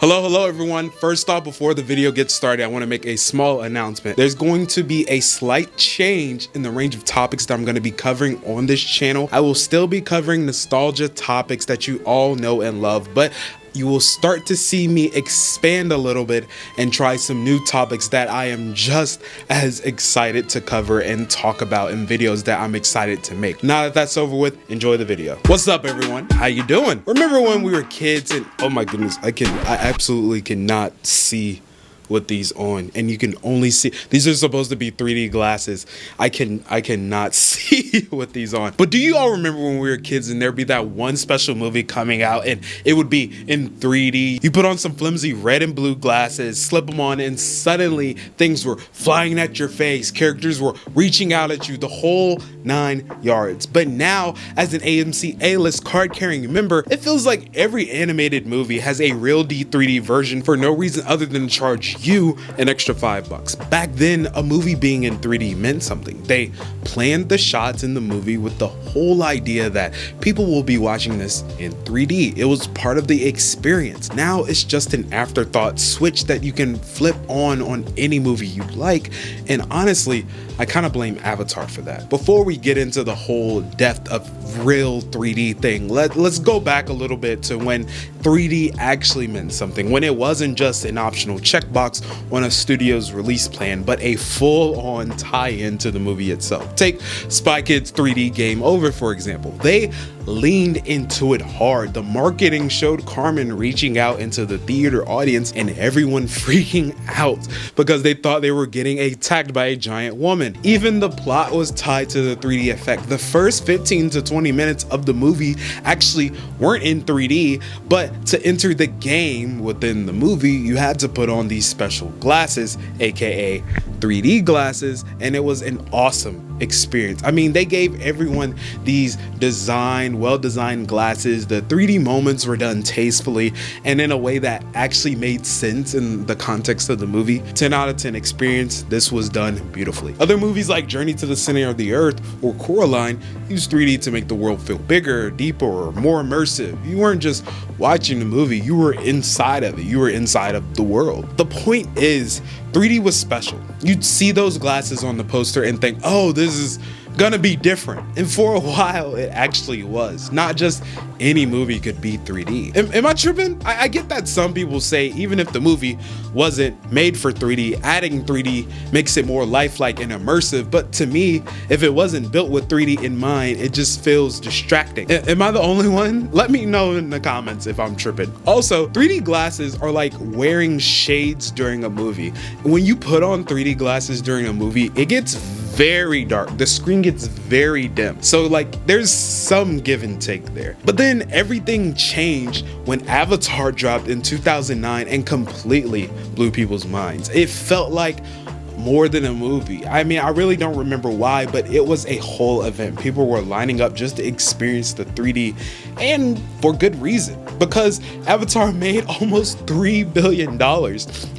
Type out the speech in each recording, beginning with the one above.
Hello everyone. First off, before the video gets started, I want to make a small announcement. There's going to be a slight change in the range of topics that I'm going to be covering on this channel. I will still be covering nostalgia topics that you all know and love, but you will start to see me expand a little bit and try some new topics that I am just as excited to cover and talk about in videos that I'm excited to make. Now that that's over with, enjoy the video. What's up everyone? How you doing? Remember when we were kids and oh my goodness, I absolutely cannot see with these on, and you can only see, these are supposed to be 3D glasses. I cannot see with these on. But do you all remember when we were kids and there'd be that one special movie coming out and it would be in 3D? You put on some flimsy red and blue glasses, slip them on, and suddenly things were flying at your face, characters were reaching out at you, the whole 9 yards. But now, as an AMC A-list card-carrying member, it feels like every animated movie has a real 3D version for no reason other than to charge you an extra $5. Back then, a movie being in 3D meant something. They planned the shots in the movie with the whole idea that people will be watching this in 3D. It was part of the experience. Now it's just an afterthought switch that you can flip on any movie you like, and honestly, I kind of blame Avatar for that. Before we get into the whole depth of real 3D thing, let's go back a little bit to when 3D actually meant something, when it wasn't just an optional checkbox on a studio's release plan, but a full-on tie-in to the movie itself. Take Spy Kids 3D Game Over, for example. They leaned into it hard. The marketing showed Carmen reaching out into the theater audience and everyone freaking out because they thought they were getting attacked by a giant woman. Even the plot was tied to the 3D effect. The first 15 to 20 minutes of the movie actually weren't in 3D, but to enter the game within the movie, you had to put on these special glasses, aka 3D glasses, and it was an awesome experience. I mean, they gave everyone these well-designed glasses. The 3D moments were done tastefully and in a way that actually made sense in the context of the movie. 10 out of 10 experience. This was done beautifully. Other movies like Journey to the Center of the Earth or Coraline used 3D to make the world feel bigger, deeper, or more immersive. You weren't just watching the movie, you were inside of it. You were inside of the world. The point is, 3D was special. You'd see those glasses on the poster and think, oh, this is gonna be different. And for a while, it actually was. Not just any movie could be 3D. Am I tripping? I get that some people say even if the movie wasn't made for 3D, adding 3D makes it more lifelike and immersive. But to me, if it wasn't built with 3D in mind, it just feels distracting. Am I the only one? Let me know in the comments if I'm tripping. Also, 3D glasses are like wearing shades during a movie. When you put on 3D glasses during a movie, it gets very dark. The screen gets very dim. So like there's some give and take there. But then everything changed when Avatar dropped in 2009 and completely blew people's minds. It felt like more than a movie. I mean, I really don't remember why, but it was a whole event. People were lining up just to experience the 3D, and for good reason, because Avatar made almost $3 billion.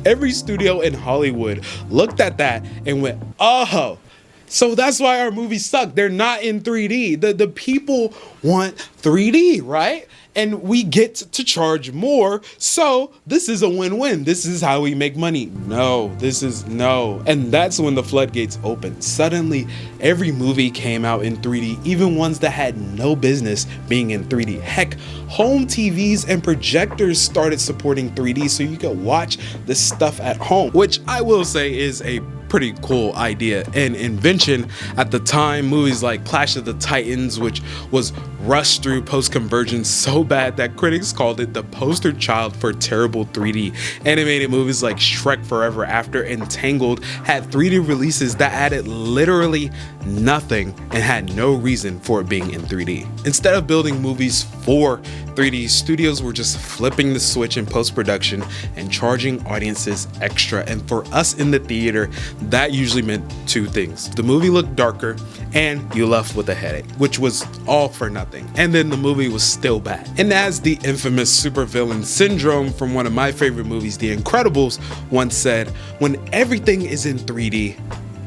Every studio in Hollywood looked at that and went, oh, so that's why our movies suck. They're not in 3D. The people want 3D, right? And we get to charge more. So this is a win-win. This is how we make money. No. And that's when the floodgates opened. Suddenly, every movie came out in 3D, even ones that had no business being in 3D. Heck, home TVs and projectors started supporting 3D so you could watch this stuff at home, which I will say is a pretty cool idea and invention at the time. Movies like Clash of the Titans, which was rushed through post-conversion so bad that critics called it the poster child for terrible 3D. Animated movies like Shrek Forever After and Tangled had 3D releases that added literally nothing and had no reason for it being in 3D. Instead of building movies for 3D, studios were just flipping the switch in post-production and charging audiences extra. And for us in the theater, that usually meant two things. The movie looked darker and you left with a headache, which was all for nothing. And then the movie was still bad. And as the infamous supervillain syndrome from one of my favorite movies, The Incredibles, once said, when everything is in 3D,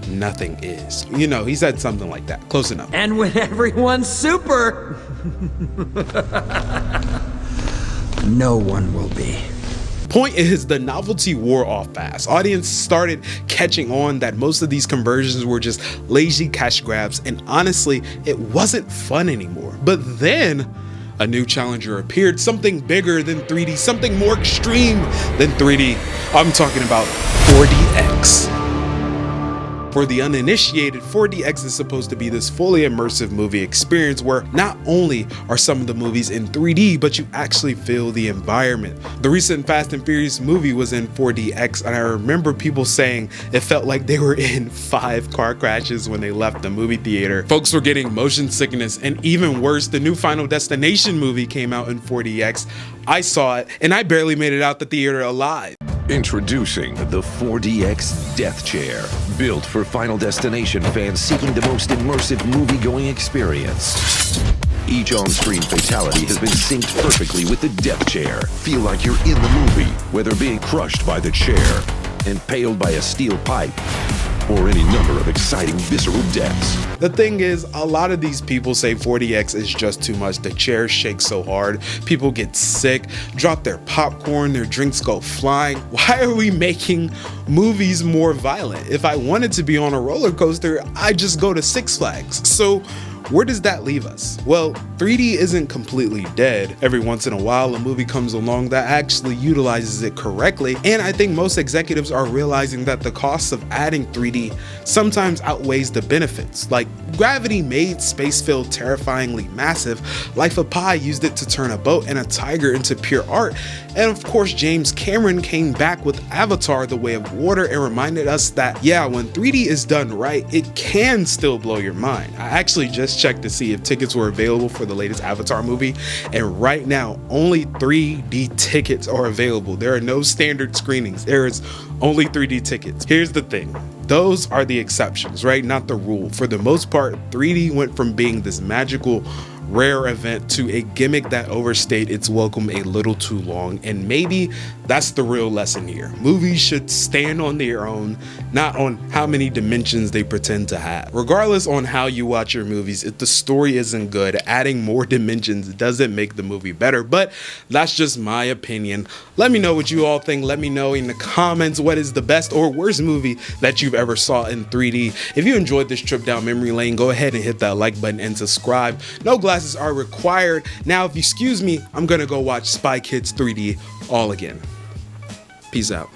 nothing is. You know, he said something like that. Close enough. And when everyone's super, no one will be. Point is, the novelty wore off fast. Audience started catching on that most of these conversions were just lazy cash grabs, and honestly, it wasn't fun anymore. But then a new challenger appeared, something bigger than 3D, something more extreme than 3D. I'm talking about 4DX. For the uninitiated, 4DX is supposed to be this fully immersive movie experience where not only are some of the movies in 3D, but you actually feel the environment. The recent Fast and Furious movie was in 4DX, and I remember people saying it felt like they were in 5 car crashes when they left the movie theater. Folks were getting motion sickness, and even worse, the new Final Destination movie came out in 4DX. I saw it, and I barely made it out the theater alive. Introducing the 4DX Death Chair, built for Final Destination fans seeking the most immersive movie-going experience. Each on-screen fatality has been synced perfectly with the Death Chair. Feel like you're in the movie, whether being crushed by the chair, impaled by a steel pipe, or any number of exciting visceral deaths. The thing is, a lot of these people say 4DX is just too much. The chairs shake so hard, people get sick, drop their popcorn, their drinks go flying. Why are we making movies more violent? If I wanted to be on a roller coaster, I just go to Six Flags. So where does that leave us? Well, 3D isn't completely dead. Every once in a while, a movie comes along that actually utilizes it correctly, and I think most executives are realizing that the costs of adding 3D sometimes outweighs the benefits. Like, Gravity made space feel terrifyingly massive. Life of Pi used it to turn a boat and a tiger into pure art. And of course, James Cameron came back with Avatar: The Way of Water and reminded us that, yeah, when 3D is done right, it can still blow your mind. I actually just checked to see if tickets were available for the latest Avatar movie, and right now, only 3D tickets are available. There are no standard screenings. There is only 3D tickets. Here's the thing. Those are the exceptions, right? Not the rule. For the most part, 3D went from being this magical, rare event to a gimmick that overstayed its welcome a little too long, and maybe that's the real lesson here. Movies should stand on their own, not on how many dimensions they pretend to have. Regardless on how you watch your movies, if the story isn't good, adding more dimensions doesn't make the movie better, but that's just my opinion. Let me know what you all think. Let me know in the comments what is the best or worst movie that you've ever saw in 3D. If you enjoyed this trip down memory lane, go ahead and hit that like button and subscribe. No glasses are required. Now, if you excuse me, I'm gonna go watch Spy Kids 3D all again. Peace out.